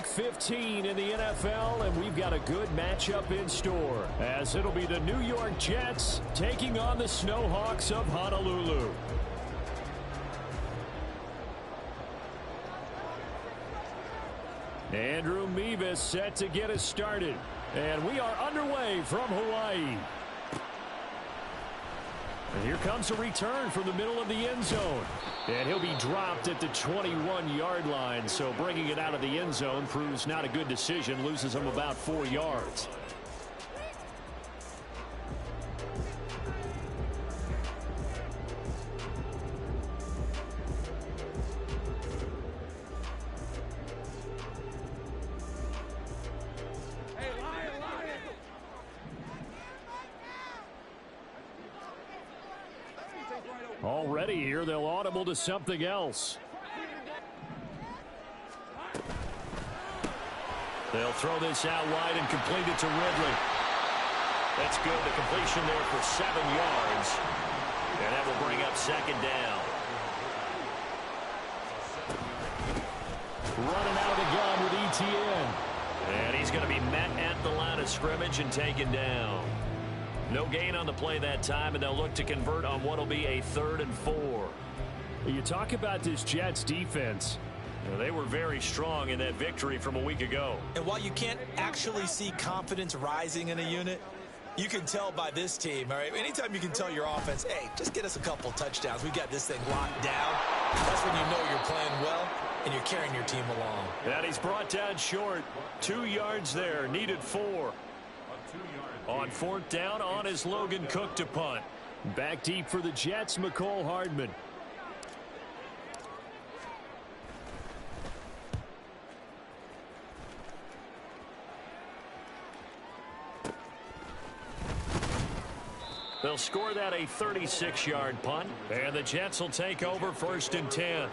Week 15 in the NFL, and we've got a good matchup in store, as it'll be the New York Jets taking on the Snowhawks of Honolulu. Andrew Mevis set to get us started, and we are underway from Hawaii. And here comes a return from the middle of the end zone. And he'll be dropped at the 21-yard line, so bringing it out of the end zone proves not a good decision, loses him about 4 yards. Already here, they'll audible to something else. They'll throw this out wide and complete it to Ridley. That's good. The completion there for 7 yards. And that will bring up 2nd down. Running out of the gun with ETN. And he's going to be met at the line of scrimmage and taken down. No gain on the play that time, and they'll look to convert on what will be a 3rd and 4. You talk about this Jets defense. They were very strong in that victory from a week ago. And while you can't actually see confidence rising in a unit, you can tell by this team, all right? Anytime you can tell your offense, hey, just get us a couple touchdowns. We got this thing locked down. That's when you know you're playing well and you're carrying your team along. And he's brought down short. 2 yards there, needed 4. On 4th down, on is Logan Cook to punt. Back deep for the Jets, McCole Hardman. They'll score that a 36-yard punt, and the Jets will take over 1st and 10.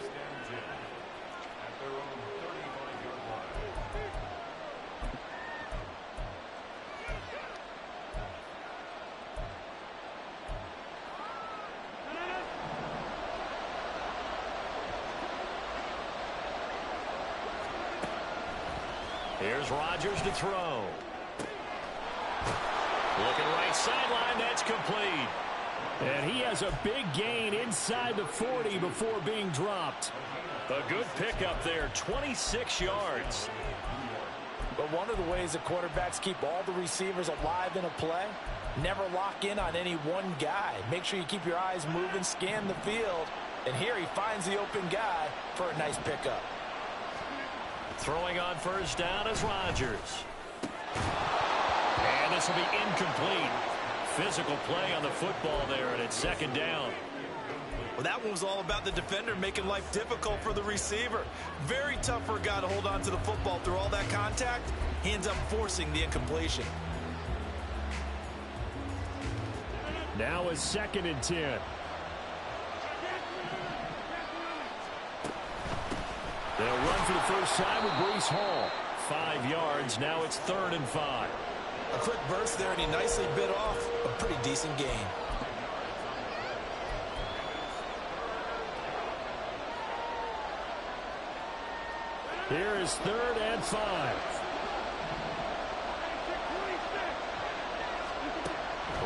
Here's Rodgers to throw. Looking right sideline, that's complete. And he has a big gain inside the 40 before being dropped. A good pickup there, 26 yards. But one of the ways that quarterbacks keep all the receivers alive in a play, never lock in on any one guy. Make sure you keep your eyes moving, scan the field. And here he finds the open guy for a nice pickup. Throwing on 1st down is Rodgers. And this will be incomplete. Physical play on the football there, and it's 2nd down. Well, that one was all about the defender making life difficult for the receiver. Very tough for a guy to hold on to the football through all that contact. He ends up forcing the incompletion. Now is 2nd and 10. They'll run for the first time with Breece Hall. 5 yards. Now it's 3rd and 5. A quick burst there, and he nicely bit off a pretty decent gain. Here is 3rd and 5.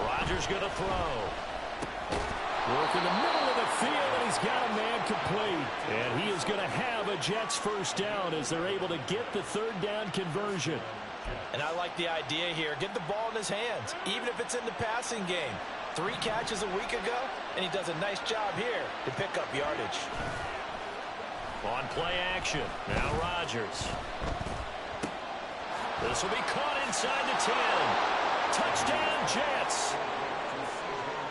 Rodgers going to throw. Work in the middle of the field, and he's got a man complete. And he is going to have a Jets 1st down as they're able to get the 3rd down conversion. And I like the idea here. Get the ball in his hands, even if it's in the passing game. 3 catches a week ago, and he does a nice job here to pick up yardage. On play action, now Rodgers. This will be caught inside the 10. Touchdown, Jets.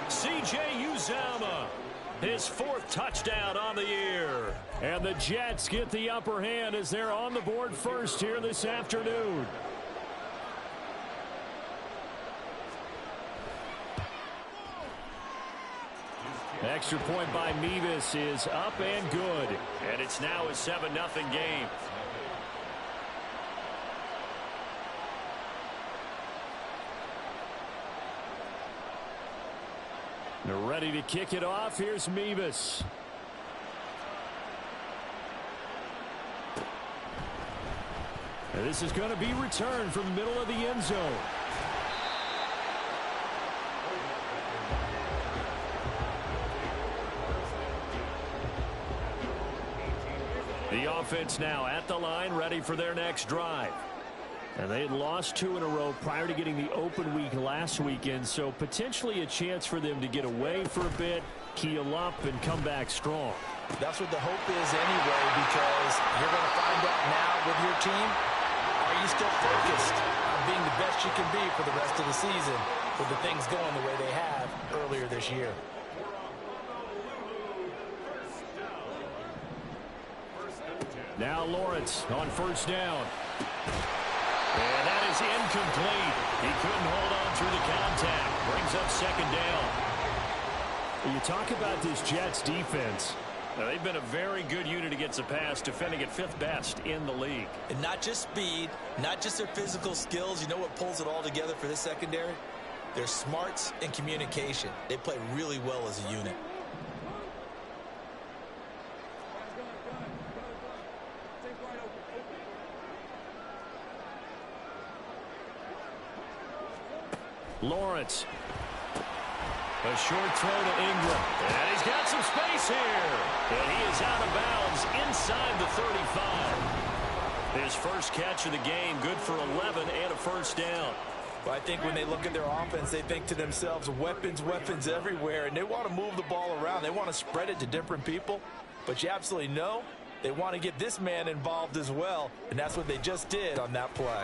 C.J. Uzomah, his 4th touchdown on the year. And the Jets get the upper hand as they're on the board first here this afternoon. Extra point by Mevis is up and good. And it's now a 7-0 game. They're ready to kick it off. Here's Mevis. And this is going to be returned from the middle of the end zone. The offense now at the line, ready for their next drive. And they had lost 2 in a row prior to getting the open week last weekend, so potentially a chance for them to get away for a bit, keel up, and come back strong. That's what the hope is anyway, because you're going to find out now with your team, are you still focused on being the best you can be for the rest of the season with the things going the way they have earlier this year? Now Lawrence on first down. And that is incomplete. He couldn't hold on through the contact. Brings up second down. You talk about this Jets defense. Now, they've been a very good unit against the pass, defending at 5th best in the league. And not just speed, not just their physical skills. You know what pulls it all together for this secondary? Their smarts and communication. They play really well as a unit. Lawrence. A short throw to Ingram. And he's got some space here. And he is out of bounds inside the 35. His first catch of the game, good for 11 and a first down. Well, I think when they look at their offense, they think to themselves, weapons, weapons everywhere. And they want to move the ball around. They want to spread it to different people. But you absolutely know they want to get this man involved as well. And that's what they just did on that play.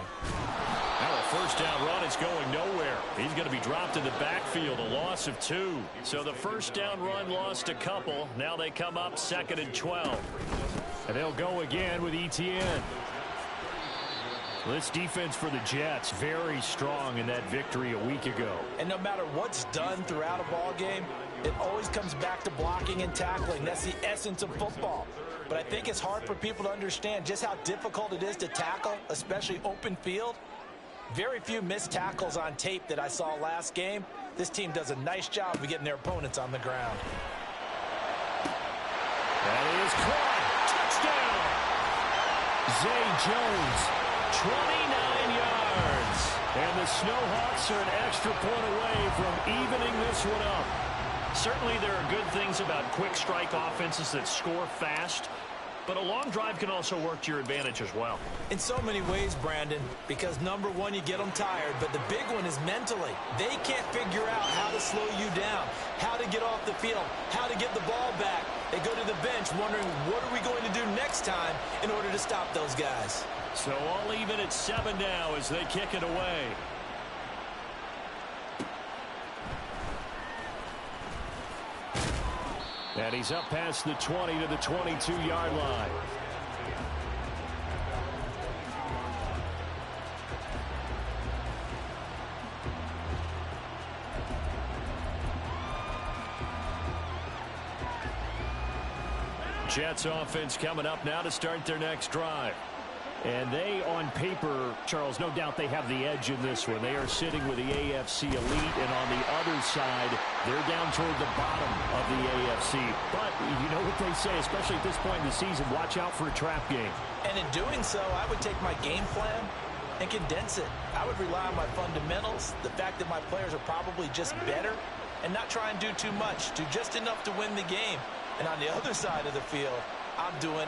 Now a first down run is going nowhere. He's going to be dropped in the backfield, a loss of 2. So the first down run lost a couple. Now they come up 2nd and 12. And they'll go again with Etienne. This defense for the Jets, very strong in that victory a week ago. And no matter what's done throughout a ball game, it always comes back to blocking and tackling. That's the essence of football. But I think it's hard for people to understand just how difficult it is to tackle, especially open field. Very few missed tackles on tape that I saw last game. This team does a nice job of getting their opponents on the ground. That is caught. Touchdown. Zay Jones, 29 yards. And the Snowhawks are an extra point away from evening this one up. Certainly there are good things about quick strike offenses that score fast. But a long drive can also work to your advantage as well. In so many ways, Brandon, because number one, you get them tired, but the big one is mentally. They can't figure out how to slow you down, how to get off the field, how to get the ball back. They go to the bench wondering, what are we going to do next time in order to stop those guys? So all even at 7 now as they kick it away. And he's up past the 20 to the 22-yard line. Jets offense coming up now to start their next drive. And they, on paper, Charles, no doubt they have the edge in this one. They are sitting with the AFC elite, and on the other side, they're down toward the bottom of the AFC. But you know what they say, especially at this point in the season, watch out for a trap game. And in doing so, I would take my game plan and condense it. I would rely on my fundamentals, the fact that my players are probably just better, and not try and do too much, do just enough to win the game. And on the other side of the field, I'm doing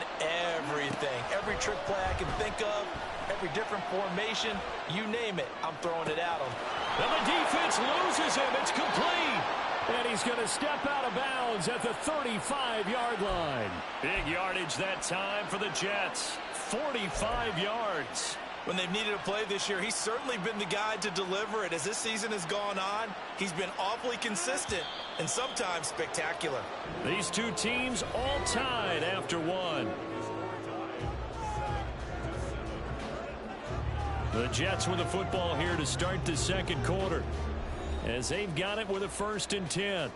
everything. Every trick play I can think of, every different formation, you name it, I'm throwing it at him. And the defense loses him. It's complete. And he's going to step out of bounds at the 35-yard line. Big yardage that time for the Jets. 45 yards. When they've needed a play this year, he's certainly been the guy to deliver it. As this season has gone on, he's been awfully consistent and sometimes spectacular. These two teams all tied after one. The Jets with the football here to start the second quarter, as they've got it with a 1st and 10.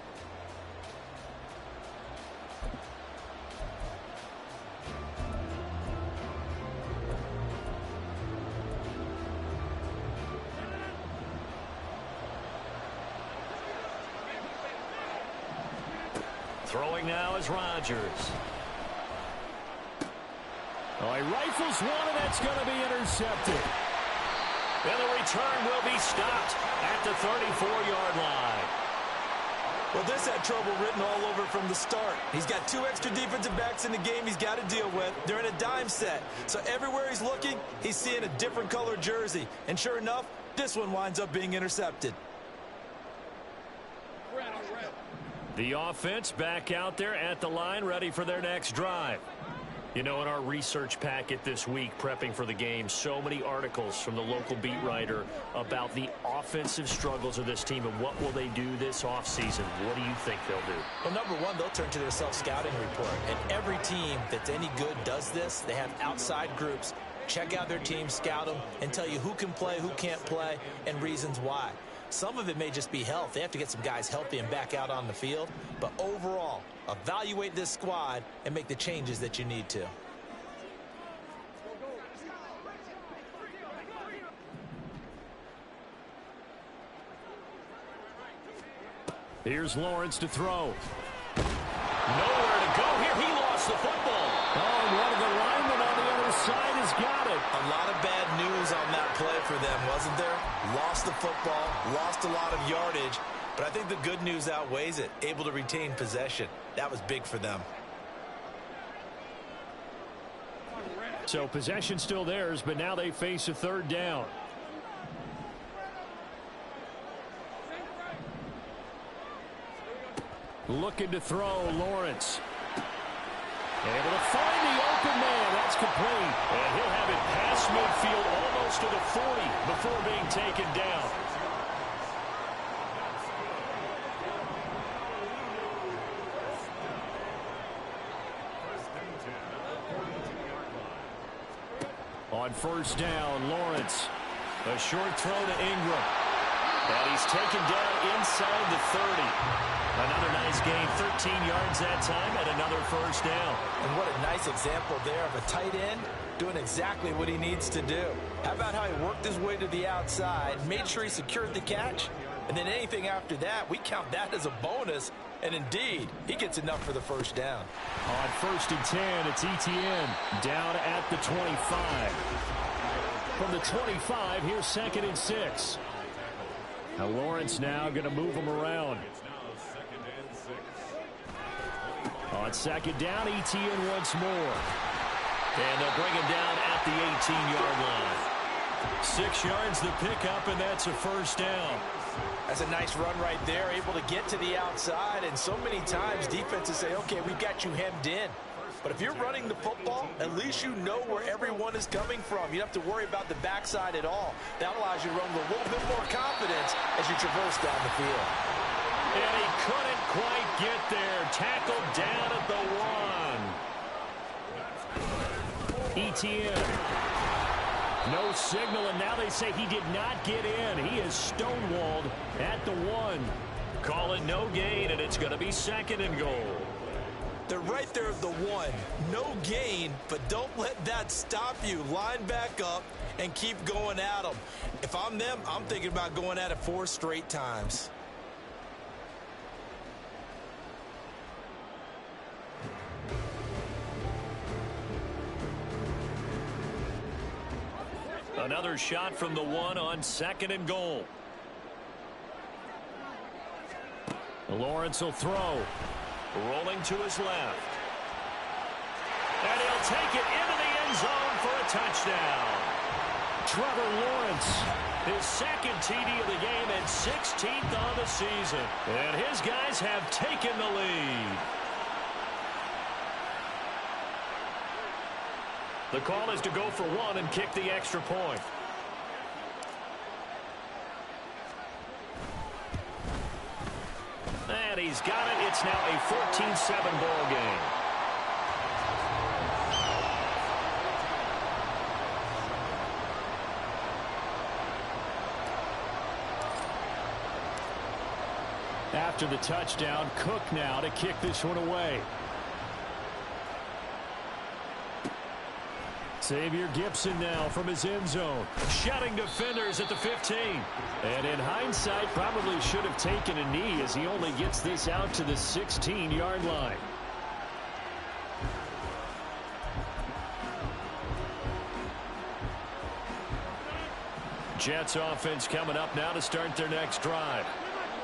Throwing now is Rodgers. Oh, he rifles one, and that's going to be intercepted. And the return will be stopped at the 34-yard line. Well, this had trouble written all over from the start. He's got 2 extra defensive backs in the game he's got to deal with. They're in a dime set. So everywhere he's looking, he's seeing a different color jersey. And sure enough, this one winds up being intercepted. The offense back out there at the line, ready for their next drive. You know, in our research packet this week, prepping for the game, so many articles from the local beat writer about the offensive struggles of this team and what will they do this offseason. What do you think they'll do? Well, number one, they'll turn to their self-scouting report. And every team that's any good does this. They have outside groups. Check out their team, scout them, and tell you who can play, who can't play, and reasons why. Some of it may just be health. They have to get some guys healthy and back out on the field. But overall, evaluate this squad and make the changes that you need to. Here's Lawrence to throw. Nowhere to go here. He lost the football. Oh, and one of the linemen on the other side has got it. A lot of bad news on that play for them, wasn't there? Lost the football, lost a lot of yardage, but I think the good news outweighs it. Able to retain possession. That was big for them. So possession still theirs, but now they face a third down. Looking to throw, Lawrence. Able to find the open man. That's complete. And he'll have it past midfield almost to the 40 before being taken down. On first down, Lawrence. A short throw to Ingram. And he's taken down inside the 30. Another nice gain, 13 yards that time, and another first down. And what a nice example there of a tight end doing exactly what he needs to do. How about how he worked his way to the outside, made sure he secured the catch, and then anything after that, we count that as a bonus. And indeed, he gets enough for the first down. On first and 10, it's Etienne down at the 25. From the 25, here's second and 6. Now Lawrence now going to move him around. On second down, Etienne once more. And they'll bring him down at the 18-yard line. 6 yards the pickup, and that's a first down. That's a nice run right there, able to get to the outside. And so many times defenses say, okay, we've got you hemmed in. But if you're running the football, at least you know where everyone is coming from. You don't have to worry about the backside at all. That allows you to run with a little bit more confidence as you traverse down the field. And he couldn't quite get there. Tackled down at the 1. Etienne. No signal, and now they say he did not get in. He is stonewalled at the 1. Call it no gain, and it's going to be second and goal. They're right there at the 1. No gain, but don't let that stop you. Line back up and keep going at them. If I'm them, I'm thinking about going at it 4 straight times. Another shot from the 1 on second and goal. Lawrence will throw. Rolling to his left. And he'll take it into the end zone for a touchdown. Trevor Lawrence, his second TD of the game and 16th on the season. And his guys have taken the lead. The call is to go for 1 and kick the extra point. And he's got it. It's now a 14-7 ball game. After the touchdown, Cook now to kick this one away. Xavier Gibson now from his end zone. Shutting defenders at the 15. And in hindsight, probably should have taken a knee as he only gets this out to the 16-yard line. Jets offense coming up now to start their next drive.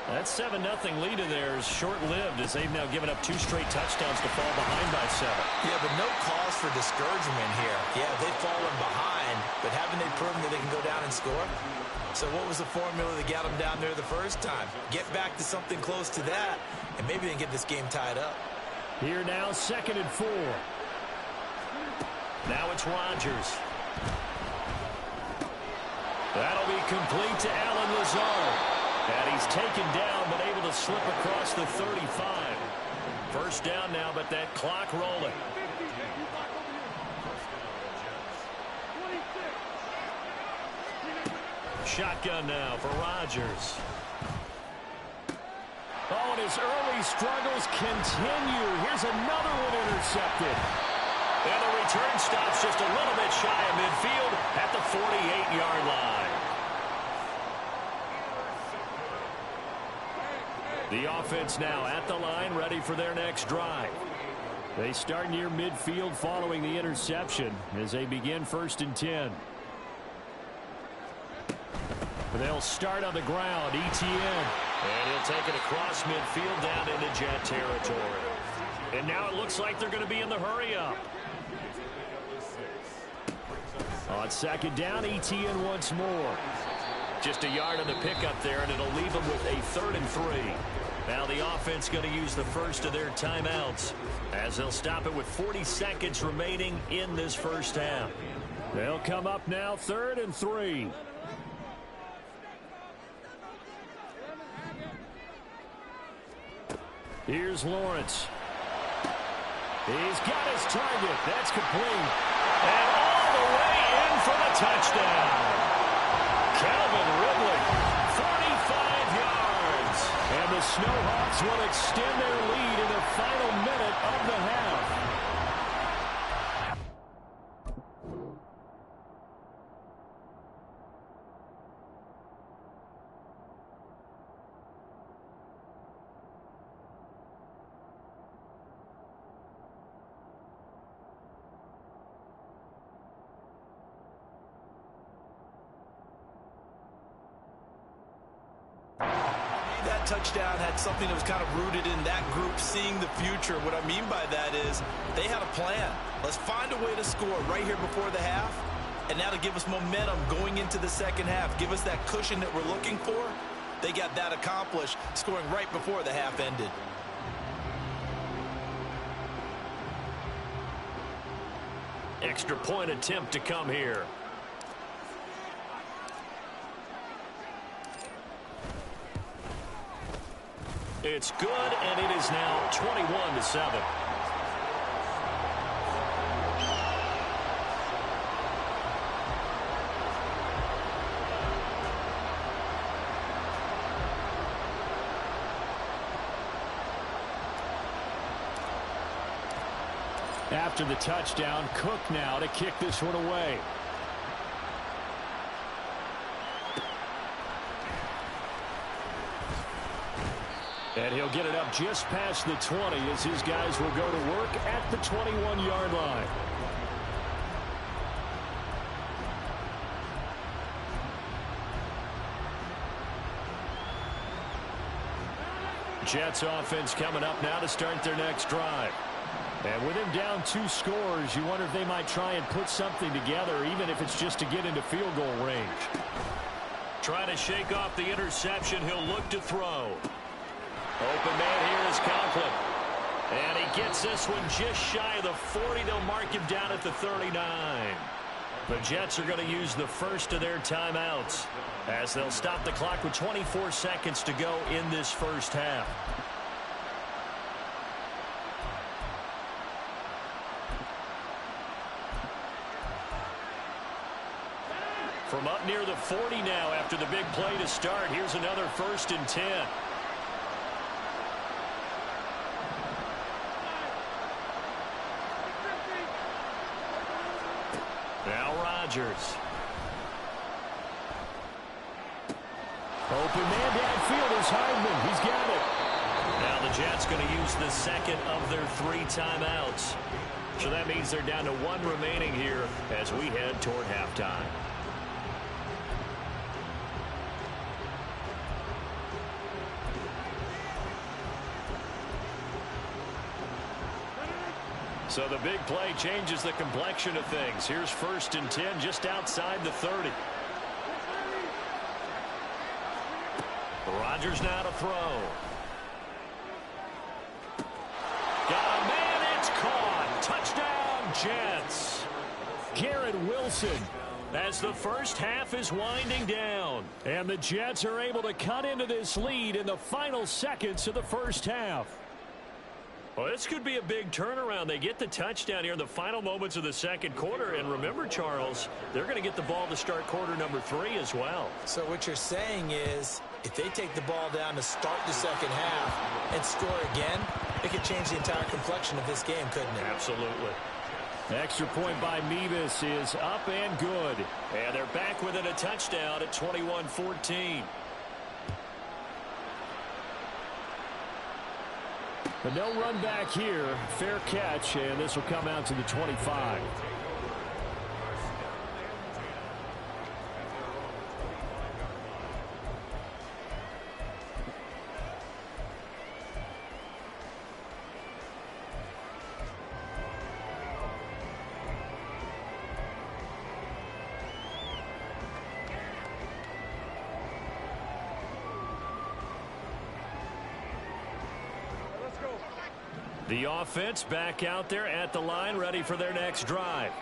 That 7-0 lead in there is short-lived as they've now given up 2 straight touchdowns to fall behind by 7. Yeah, but no cause for discouragement here. Yeah, they've fallen behind, but haven't they proven that they can go down and score? So what was the formula that got them down there the first time? Get back to something close to that, and maybe they can get this game tied up. Here now, 2nd and 4. Now it's Rodgers. That'll be complete to Allen Lazard. And he's taken down, but able to slip across the 35. First down now, but that clock rolling. Shotgun now for Rodgers. Oh, and his early struggles continue. Here's another one intercepted. And the return stops just a little bit shy of midfield at the 48-yard line. The offense now at the line, ready for their next drive. They start near midfield following the interception as they begin 1st and 10. They'll start on the ground, ETN. And he'll take it across midfield down into Jet territory. And now it looks like they're going to be in the hurry-up. On 2nd down, ETN once more. Just a yard on the pickup there, and it'll leave them with a 3rd and 3. Now the offense going to use the first of their timeouts as they'll stop it with 40 seconds remaining in this first half. They'll come up now 3rd and 3. Here's Lawrence. He's got his target. That's complete. And all the way in for the touchdown. Calvin Ridley, 45 yards. And the Snowhawks will extend their lead in the final minute of the half. Touchdown had something that was kind of rooted in that group seeing the future. What I mean by that is they had a plan. Let's find a way to score right here before the half, and now to give us momentum going into the second half, give us that cushion that we're looking for. They got that accomplished, scoring right before the half ended. Extra point attempt to come here. It's good, and it is now 21-7. After the touchdown, Cook now to kick this one away. And he'll get it up just past the 20 as his guys will go to work at the 21-yard line. Jets offense coming up now to start their next drive. And with him down 2 scores, you wonder if they might try and put something together, even if it's just to get into field goal range. Trying to shake off the interception, he'll look to throw. Open man here is Conklin. And he gets this one just shy of the 40. They'll mark him down at the 39. The Jets are going to use the first of their timeouts as they'll stop the clock with 24 seconds to go in this first half. From up near the 40 now after the big play to start, here's another 1st and 10. Now Rodgers. Open man downfield is Hardman. He's got it. Now the Jets going to use the second of their 3 timeouts. So that means they're down to 1 remaining here as we head toward halftime. So the big play changes the complexion of things. Here's 1st and 10 just outside the 30. Rodgers now to throw. Got a man, it's caught. Touchdown, Jets. Garrett Wilson as the first half is winding down. And the Jets are able to cut into this lead in the final seconds of the first half. Well, this could be a big turnaround. They get the touchdown here in the final moments of the second quarter. And remember, Charles, they're going to get the ball to start quarter number 3 as well. So what you're saying is if they take the ball down to start the second half and score again, it could change the entire complexion of this game, couldn't it? Absolutely. Extra point by Mevis is up and good. And they're back within a touchdown at 21-14. But no run back here. Fair catch, and this will come out to the 25. The offense back out there at the line, ready for their next drive.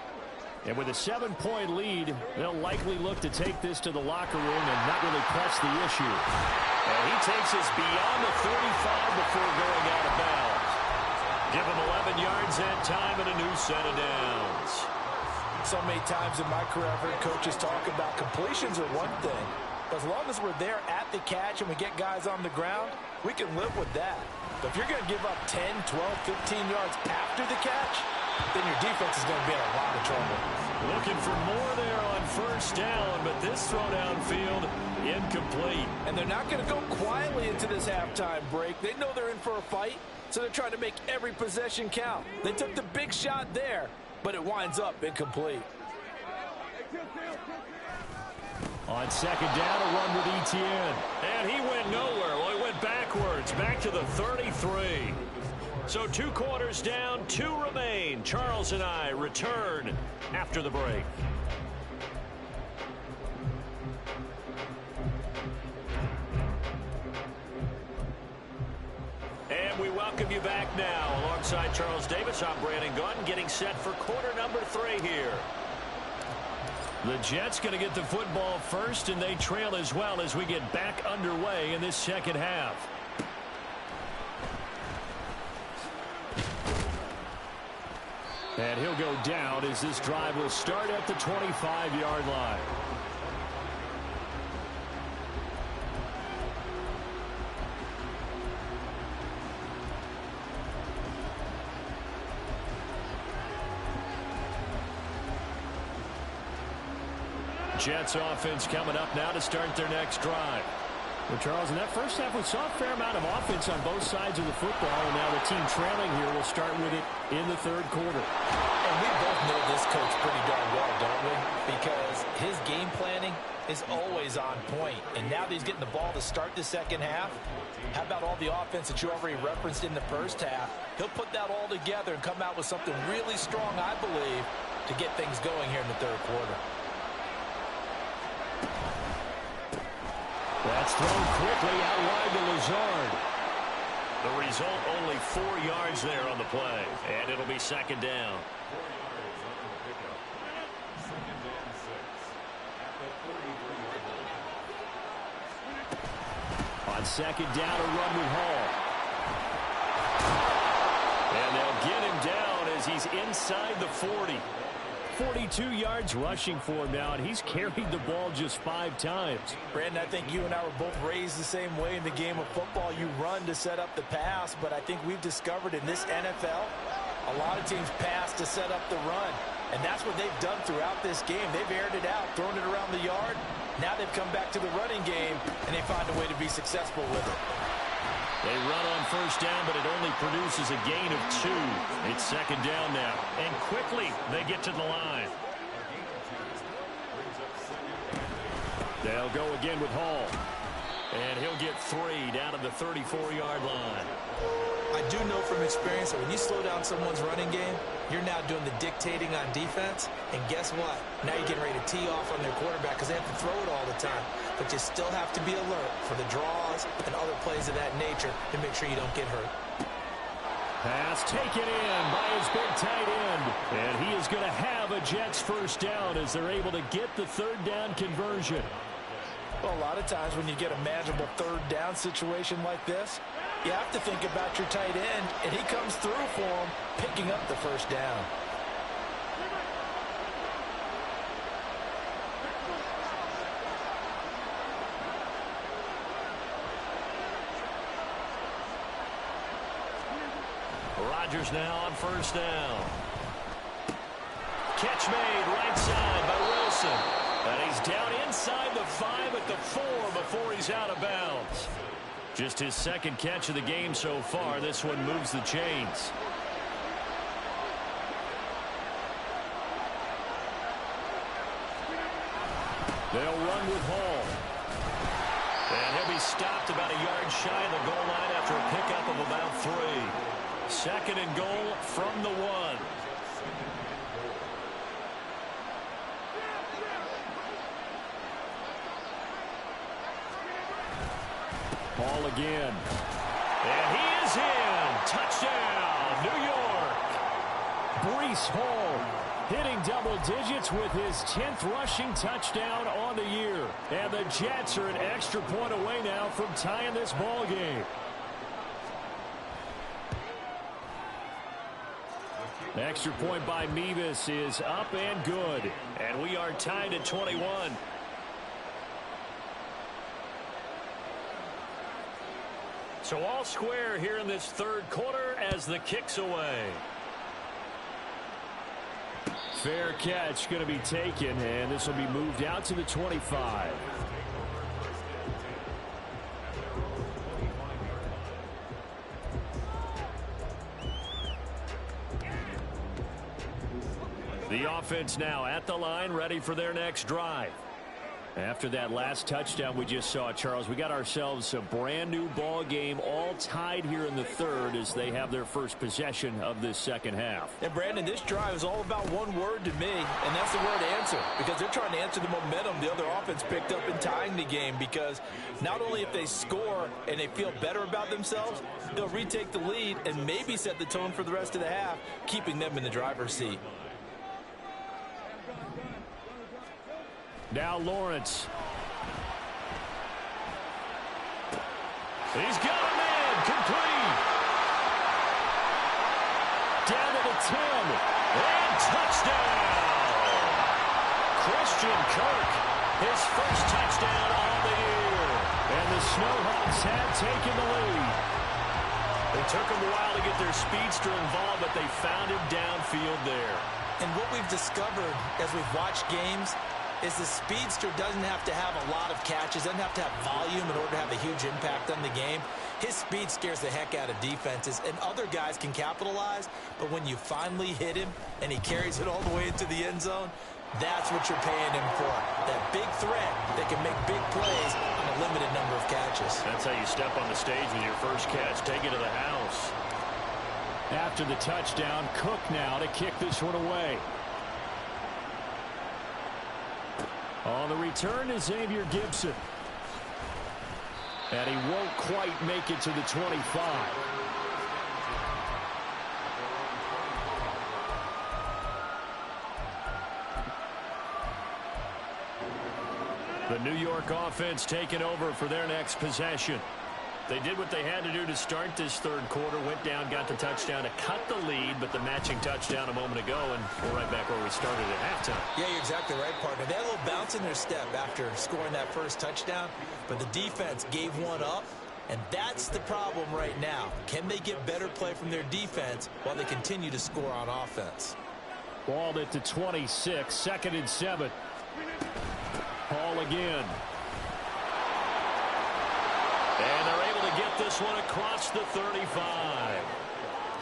And with a 7-point lead, they'll likely look to take this to the locker room and not really press the issue. And he takes us beyond the 35 before going out of bounds. Give him 11 yards that time and a new set of downs. So many times in my career, I've heard coaches talk about completions are one thing. But as long as we're there at the catch and we get guys on the ground, we can live with that. But if you're going to give up 10, 12, 15 yards after the catch, then your defense is going to be in a lot of trouble. Looking for more there on first down, but this throw downfield incomplete. And they're not going to go quietly into this halftime break. They know they're in for a fight, so they're trying to make every possession count. They took the big shot there, but it winds up incomplete. On second down, a run with Etienne. And he went nowhere. Well, he went backwards, back to the 33. So 2 quarters down, 2 remain. Charles and I return after the break. And we welcome you back now. Alongside Charles Davis, I'm Brandon Gunn, getting set for quarter number 3 here. The Jets going to get the football first, and they trail as well as we get back underway in this second half. And he'll go down as this drive will start at the 25-yard line. Jets offense coming up now to start their next drive. Well, Charles, in that first half, we saw a fair amount of offense on both sides of the football, and now the team trailing here will start with it in the third quarter. And we both know this coach pretty darn well, don't we? Because his game planning is always on point. And now that he's getting the ball to start the second half, how about all the offense that you already referenced in the first half? He'll put that all together and come out with something really strong, I believe, to get things going here in the third quarter. That's thrown quickly out wide to Lazard. The result, only 4 yards there on the play. And it'll be second down. On second down, a run with Hall. And they'll get him down as he's inside the 40. 42 yards rushing for him now, and he's carried the ball just 5 times. Brandon, I think you and I were both raised the same way in the game of football. You run to set up the pass, but I think we've discovered in this NFL, a lot of teams pass to set up the run. And that's what they've done throughout this game. They've aired it out, thrown it around the yard. Now they've come back to the running game, and they find a way to be successful with it. They run on first down, but it only produces a gain of 2. It's second down now. And quickly, they get to the line. They'll go again with Hall. And he'll get 3 down at the 34-yard line. I do know from experience that when you slow down someone's running game, you're now doing the dictating on defense. And guess what? Now you're getting ready to tee off on their quarterback because they have to throw it all the time. But you still have to be alert for the draws and other plays of that nature to make sure you don't get hurt. Pass taken in by his big tight end. And he is going to have a Jets first down as they're able to get the third down conversion. Well, a lot of times when you get a manageable third down situation like this, you have to think about your tight end, and he comes through for him, picking up the first down. Rodgers now on first down. Catch made right side by Wilson. And he's down inside the 5 at the 4 before he's out of bounds. Just his second catch of the game so far. This one moves the chains. They'll run with Hall. And he'll be stopped about a yard shy of the goal line after a pickup of about 3. Second and goal from the 1. Hall again. And he is in. Touchdown, New York. Breece Hall hitting double digits with his 10th rushing touchdown on the year. And the Jets are an extra point away now from tying this ball game. The extra point by Mevis is up and good. And we are tied at 21. So all square here in this third quarter as the kick's away. Fair catch going to be taken, and this will be moved out to the 25. The offense now at the line, ready for their next drive. After that last touchdown we just saw, Charles, we got ourselves a brand new ball game, all tied here in the third as they have their first possession of this second half. And Brandon, this drive is all about one word to me, and that's the word answer, because they're trying to answer the momentum the other offense picked up in tying the game, because not only if they score and they feel better about themselves, they'll retake the lead and maybe set the tone for the rest of the half, keeping them in the driver's seat. Now Lawrence. He's got him in. Complete. Down to the 10. And touchdown. Christian Kirk. His first touchdown on the year. And the Snowhawks have taken the lead. It took them a while to get their speedster involved, but they found him downfield there. And what we've discovered as we've watched games is the speedster doesn't have to have a lot of catches, doesn't have to have volume in order to have a huge impact on the game. His speed scares the heck out of defenses, and other guys can capitalize, but when you finally hit him and he carries it all the way into the end zone, that's what you're paying him for. That big threat that can make big plays on a limited number of catches. That's how you step on the stage with your first catch. Take it to the house. After the touchdown, Cook now to kick this one away. On the return is Xavier Gibson. And he won't quite make it to the 25. The New York offense taking over for their next possession. They did what they had to do to start this third quarter, went down, got the touchdown to cut the lead, but the matching touchdown a moment ago, and we're right back where we started at halftime. Yeah, you're exactly right, partner. They had a little bounce in their step after scoring that first touchdown, but the defense gave one up, and that's the problem right now. Can they get better play from their defense while they continue to score on offense? Balled at the 26, 2nd and 7. Hall again. And they're able to get this one across the 35.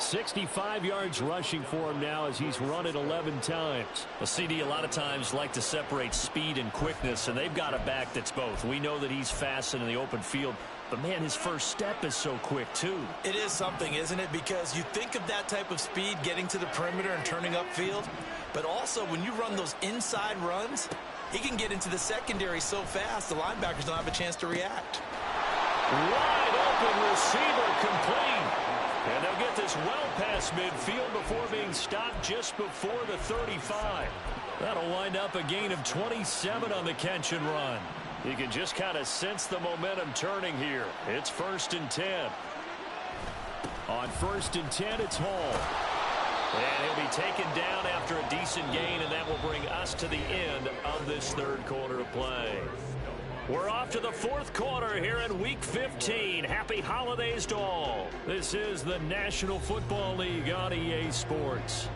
65 yards rushing for him now as he's run it 11 times. Well, CD, a lot of times like to separate speed and quickness, and they've got a back that's both. We know that he's fast in the open field, but, man, his first step is so quick, too. It is something, isn't it? Because you think of that type of speed getting to the perimeter and turning upfield, but also when you run those inside runs, he can get into the secondary so fast the linebackers don't have a chance to react. Wide open receiver complete. And they'll get this well past midfield before being stopped just before the 35. That'll wind up a gain of 27 on the catch and run. You can just kind of sense the momentum turning here. It's 1st and 10. On 1st and 10, it's Hall. And he'll be taken down after a decent gain, and that will bring us to the end of this 3rd quarter of play. We're off to the 4th quarter here in Week 15. Happy holidays to all. This is the National Football League on EA Sports.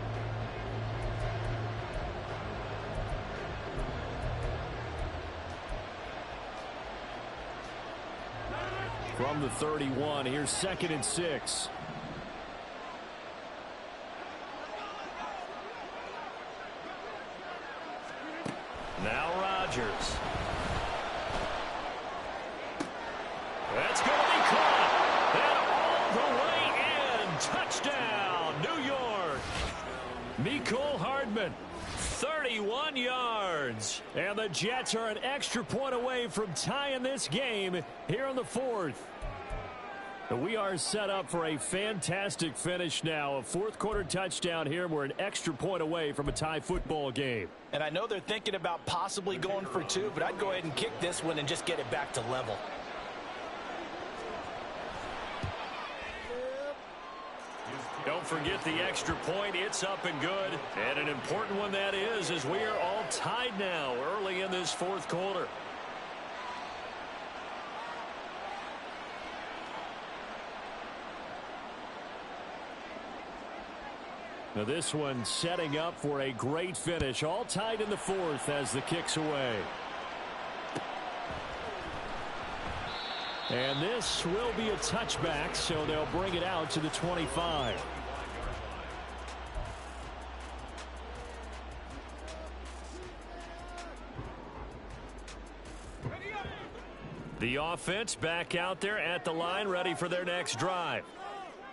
From the 31, here's 2nd and 6. Now Rodgers. That's going to be caught. And all the way in. Touchdown, New York. Mecole Hardman, 31 yards. And the Jets are an extra point away from tying this game here in the 4th. We are set up for a fantastic finish now. A 4th quarter touchdown here. We're an extra point away from a tie football game. And I know they're thinking about possibly going for 2, but I'd go ahead and kick this one and just get it back to level. Don't forget the extra point. It's up and good. And an important one that is, as we are all tied now early in this 4th quarter. Now this one setting up for a great finish. All tied in the 4th as the kick's away. And this will be a touchback, so they'll bring it out to the 25. The offense back out there at the line, ready for their next drive.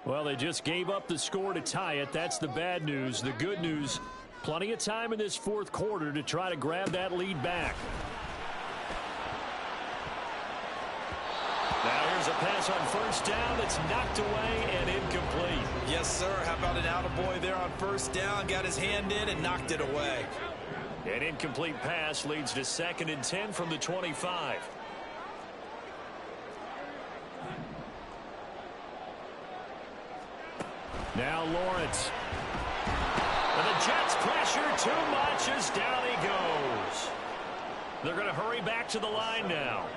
Well, they just gave up the score to tie it. That's the bad news. The good news, plenty of time in this 4th quarter to try to grab that lead back. Now here's a pass on 1st down that's knocked away and incomplete. Yes, sir. How about an attaboy there on 1st down? Got his hand in and knocked it away. An incomplete pass leads to 2nd and 10 from the 25. Now Lawrence. And the Jets pressure too much as down he goes. They're going to hurry back to the line now.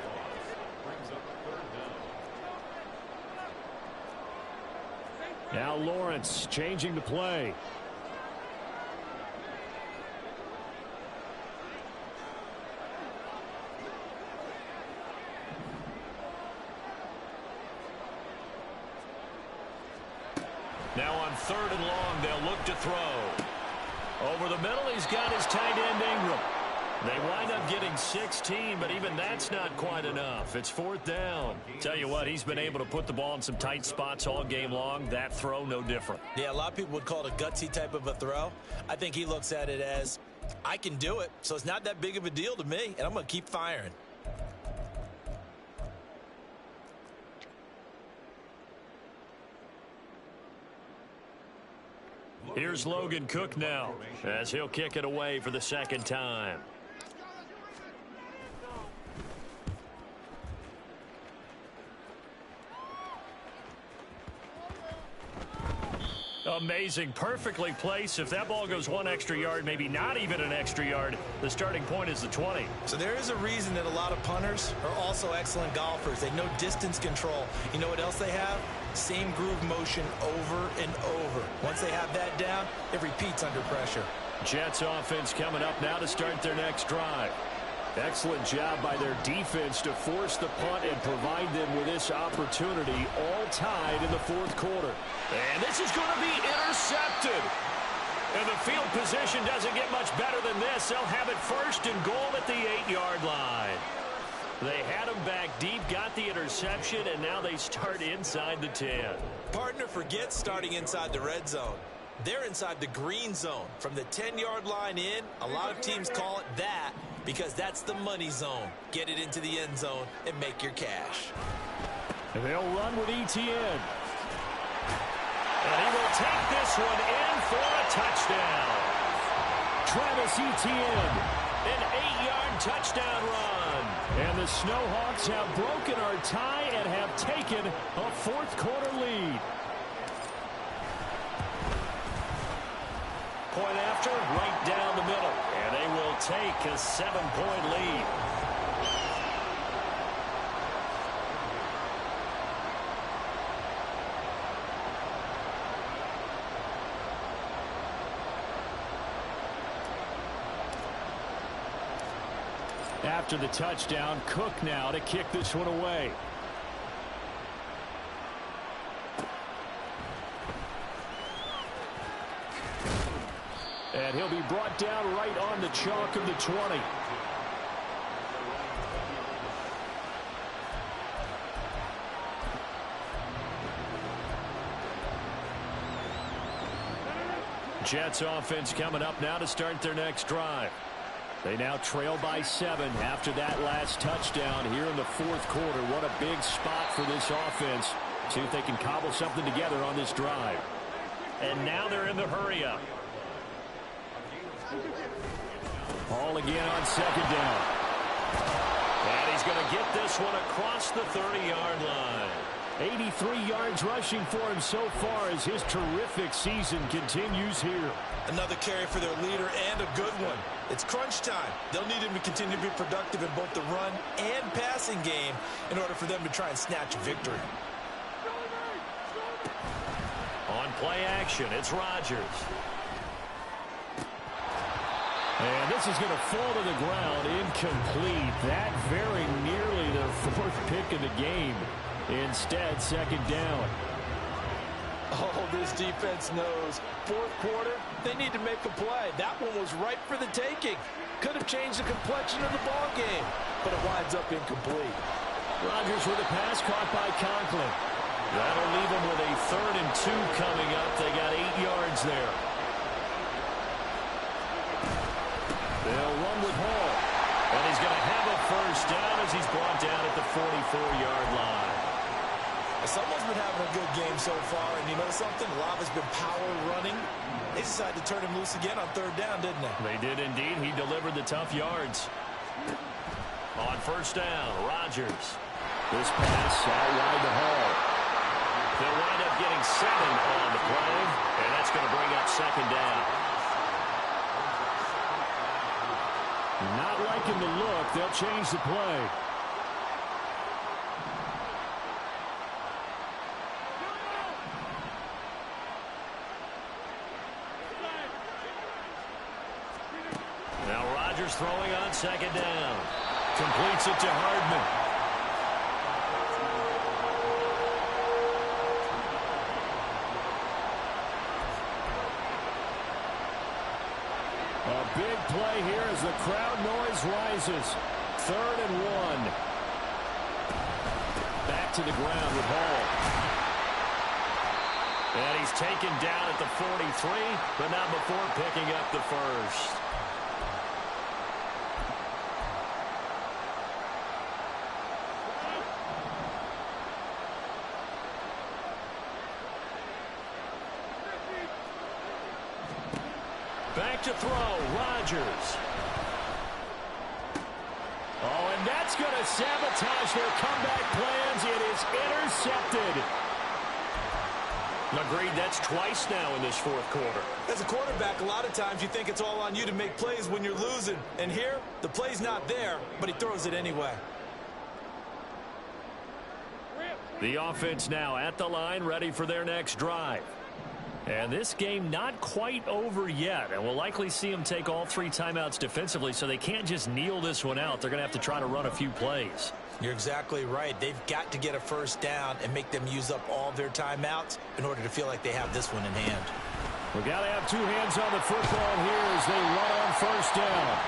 Now Lawrence changing the play. Now on 3rd and long, they'll look to throw. Over the middle, he's got his tight end Ingram. They wind up getting 16, but even that's not quite enough. It's 4th down. Tell you what, he's been able to put the ball in some tight spots all game long. That throw, no different. Yeah, a lot of people would call it a gutsy type of a throw. I think he looks at it as, I can do it, so it's not that big of a deal to me, and I'm going to keep firing. Here's Logan Cook now as he'll kick it away for the 2nd time. Amazing, perfectly placed. If that ball goes 1 extra yard, maybe not even an extra yard, the starting point is the 20. So there is a reason that a lot of punters are also excellent golfers. They know distance control. You know what else they have? Same groove motion over and over. Once they have that down, it repeats under pressure. Jets offense coming up now to start their next drive. Excellent job by their defense to force the punt and provide them with this opportunity, all tied in the fourth quarter. And this is going to be intercepted. And the field position doesn't get much better than this. They'll have it first and goal at the 8-yard line. They had him back deep, got the interception, and now they start inside the 10. Partner, forget starting inside the red zone. They're inside the green zone. From the 10-yard line in, a lot of teams call it that because that's the money zone. Get it into the end zone and make your cash. And they'll run with ETN. And he will take this one in for a touchdown. Travis Etienne. An 8-yard touchdown run. And the Snowhawks have broken our tie and have taken a fourth quarter lead. Point after, right down the middle. And they will take a 7-point lead. After the touchdown, Cook now to kick this one away. And he'll be brought down right on the chalk of the 20. Jets offense coming up now to start their next drive. They now trail by 7 after that last touchdown here in the fourth quarter. What a big spot for this offense. See if they can cobble something together on this drive. And now they're in the hurry-up. All again on second down. And he's going to get this one across the 30-yard line. 83 yards rushing for him so far as his terrific season continues here. Another carry for their leader and a good one. It's crunch time. They'll need him to continue to be productive in both the run and passing game in order for them to try and snatch a victory. On play action, it's Rodgers. And this is going to fall to the ground incomplete. That very nearly their fourth pick of the game. Instead, second down. Oh, this defense knows. Fourth quarter, they need to make a play. That one was ripe for the taking. Could have changed the complexion of the ball game, but it winds up incomplete. Rodgers with a pass caught by Conklin. That'll leave them with a 3rd and 2 coming up. They got 8 yards there. They'll run with Hall. And he's going to have a first down as he's brought down at the 44-yard line. Someone's been having a good game so far, and you know something? A lot has been power running. They decided to turn him loose again on 3rd down, didn't they? They did indeed. He delivered the tough yards. On first down, Rodgers. This pass out wide to Hall. They'll wind up getting 7 on the play, and that's going to bring up second down. Not liking the look. They'll change the play. Now Rodgers throwing on second down. Completes it to Hardman. A big play here as the crowd noise rises. 3rd and 1. Back to the ground with Hall. And he's taken down at the 43, but not before picking up the first. Back to throw, Rodgers. Oh, and that's going to sabotage their comeback plans. It is intercepted. Agreed, that's twice now in this fourth quarter. As a quarterback, a lot of times you think it's all on you to make plays when you're losing. And here, the play's not there, but he throws it anyway. The offense now at the line, ready for their next drive. And this game not quite over yet. And we'll likely see them take all 3 timeouts defensively, so they can't just kneel this one out. They're going to have to try to run a few plays. You're exactly right. They've got to get a first down and make them use up all their timeouts in order to feel like they have this one in hand. We've got to have 2 hands on the football here as they run on first down.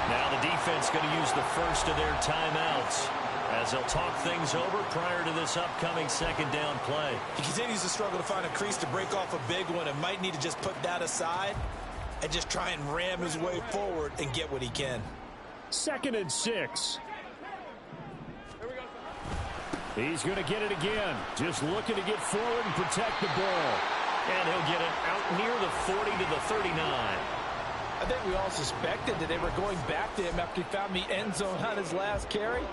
Now the defense going to use the first of their timeouts as they'll talk things over prior to this upcoming second down play. He continues to struggle to find a crease to break off a big one and might need to just put that aside and just try and ram his way forward and get what he can. 2nd and 6. He's going to get it again. Just looking to get forward and protect the ball. And he'll get it out near the 40 to the 39. I think we all suspected that they were going back to him after he found the end zone on his last carry.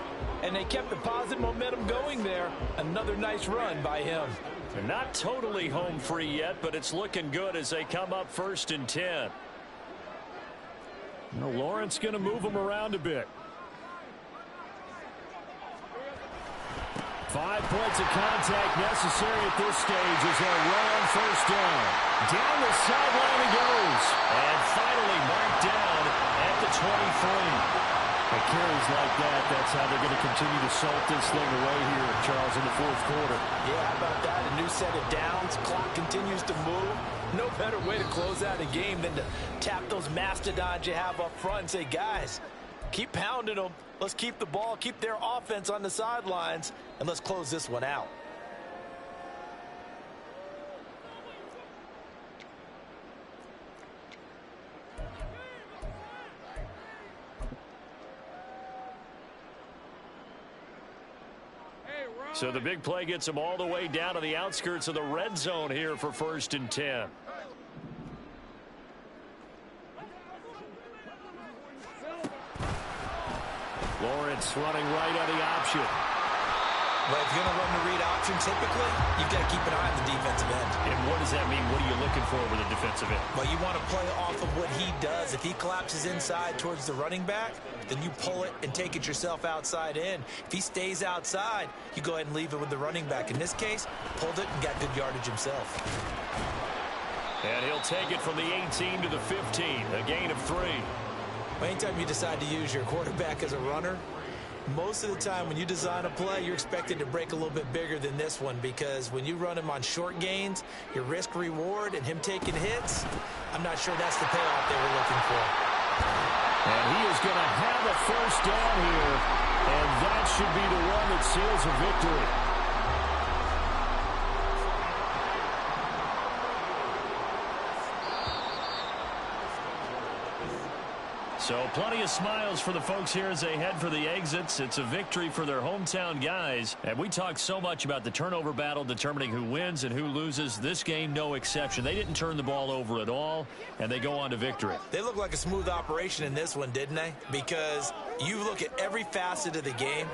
And they kept the positive momentum going there. Another nice run by him. They're not totally home free yet, but it's looking good as they come up 1st and 10. Well, Lawrence going to move him around a bit. 5 points of contact necessary at this stage as they'll run on first down. Down the sideline he goes. And finally marked down at the 23. At carries like that, that's how they're going to continue to salt this thing away here, Charles, in the 4th quarter. Yeah, how about that? A new set of downs. Clock continues to move. No better way to close out a game than to tap those mastodons you have up front and say, guys, keep pounding them. Let's keep the ball, keep their offense on the sidelines, and let's close this one out. So the big play gets them all the way down to the outskirts of the red zone here for 1st and 10. Lawrence running right on the option. Well, if you're going to run the read option, typically, you've got to keep an eye on the defensive end. And what does that mean? What are you looking for with a defensive end? Well, you want to play off of what he does. If he collapses inside towards the running back, then you pull it and take it yourself outside in. If he stays outside, you go ahead and leave it with the running back. In this case, pulled it and got good yardage himself. And he'll take it from the 18 to the 15, a gain of 3. Well, anytime you decide to use your quarterback as a runner, most of the time when you design a play, you're expected to break a little bit bigger than this one, because when you run him on short gains, your risk reward and him taking hits, I'm not sure that's the payoff they were looking for. And he is going to have a first down here, and that should be the one that seals a victory. So plenty of smiles for the folks here as they head for the exits. It's a victory for their hometown guys. And we talked so much about the turnover battle determining who wins and who loses. This game, no exception. They didn't turn the ball over at all, and they go on to victory. They look like a smooth operation in this one, didn't they? Because you look at every facet of the game,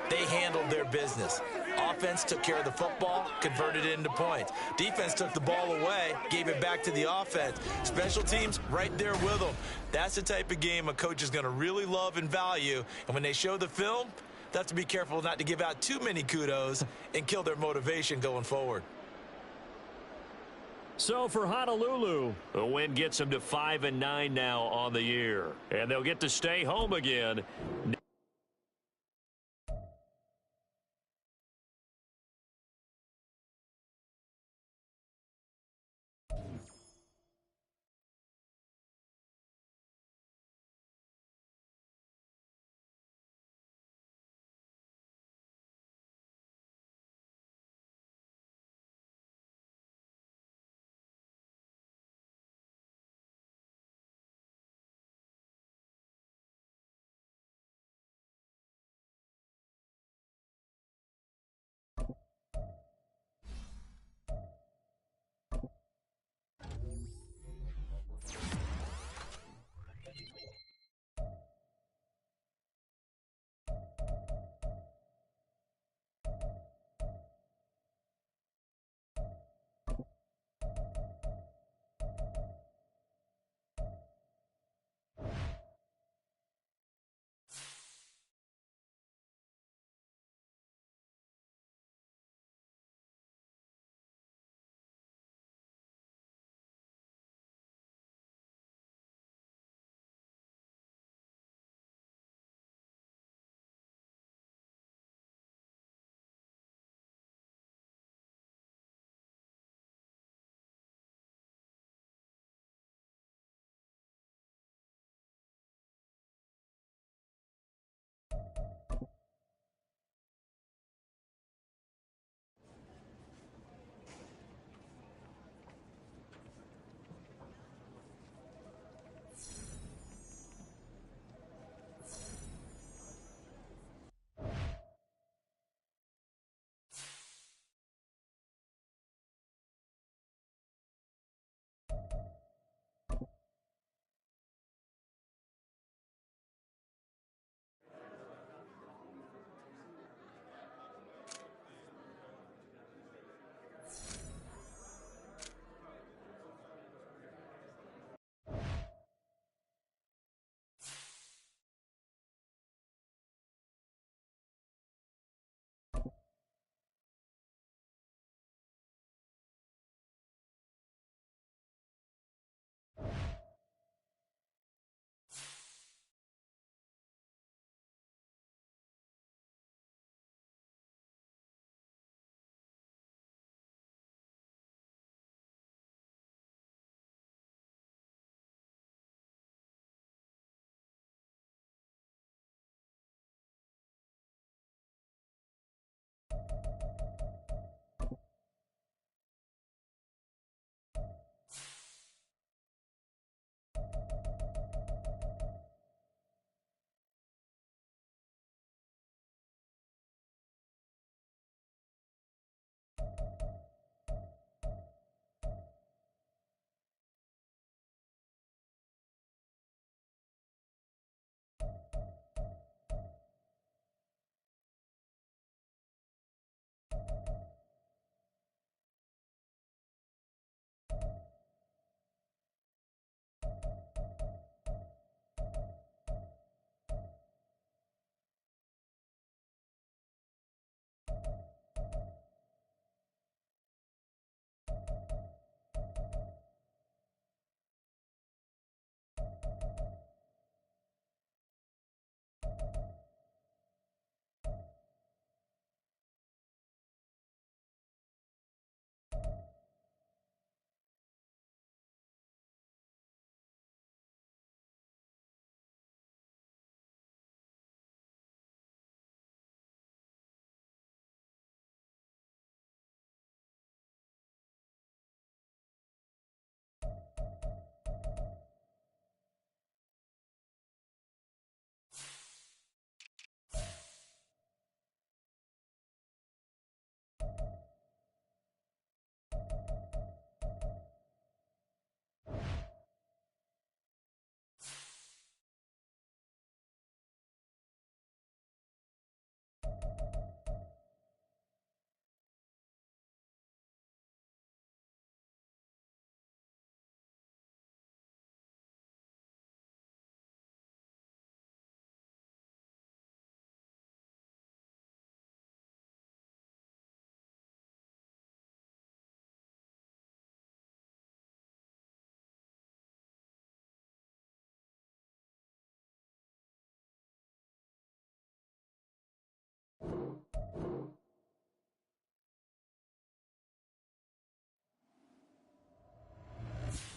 they handled their business. Offense took care of the football, converted it into points. Defense took the ball away, gave it back to the offense. Special teams right there with them. That's the type of game a coach is going to really love and value. And when they show the film, they have to be careful not to give out too many kudos and kill their motivation going forward. So for Honolulu, the win gets them to 5-9 now on the year. And they'll get to stay home again.